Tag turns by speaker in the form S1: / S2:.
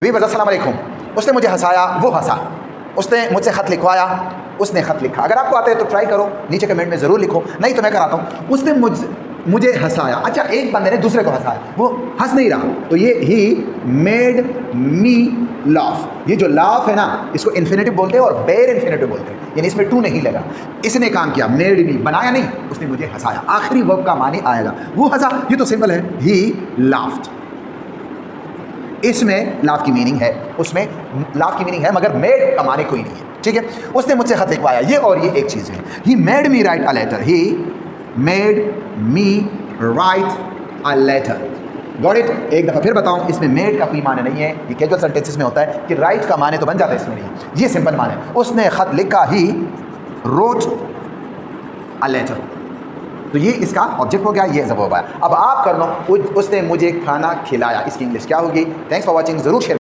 S1: Viewers अस्सलाम वालेकुम। उसने मुझे हंसाया, वो हंसा। उसने मुझसे ख़त लिखवाया, उसने ख़त लिखा। अगर आपको आता है तो ट्राई करो, नीचे कमेंट में ज़रूर लिखो, नहीं तो मैं कराता हूँ। उसने मुझे हंसाया। अच्छा, एक बंदे ने दूसरे को हंसाया, वो हंस नहीं रहा, तो ये ही मेड मी लाफ। ये जो लाफ है ना, इसको इन्फिनेटिव बोलते हैं और बेयर इन्फिनेटिव बोलते हैं, यानी इसमें टू नहीं लगा। इसने काम किया, मेड मी, बनाया नहीं, उसने मुझे हंसाया। आखिरी वर्ब का माने आएगा, वो हंसा। ये तो सिंपल है, ही लाफ्ड। इसमें लाफ की मीनिंग है, उसमें लाफ की मीनिंग है, मगर मेड का माने कोई नहीं है। ठीक है, उसने मुझसे खत लिखवाया, ये और ये एक चीज़ है। He made me write a letter, he made me write a letter. Got it? एक दफ़ा फिर बताऊं, इसमें मेड का कोई माने नहीं है। ये कैजुअल सेंटेंसेस में होता है कि राइट का माने तो बन जाता है, इसमें नहीं। ये सिंपल माने, उसने खत लिखा, ही रोट अ लेटर। तो ये इसका ऑब्जेक्ट हो गया, ये जवाब आया। अब आप कर लो, उसने मुझे खाना खिलाया, इसकी इंग्लिश क्या होगी? थैंक्स फॉर वॉचिंग, जरूर शेयर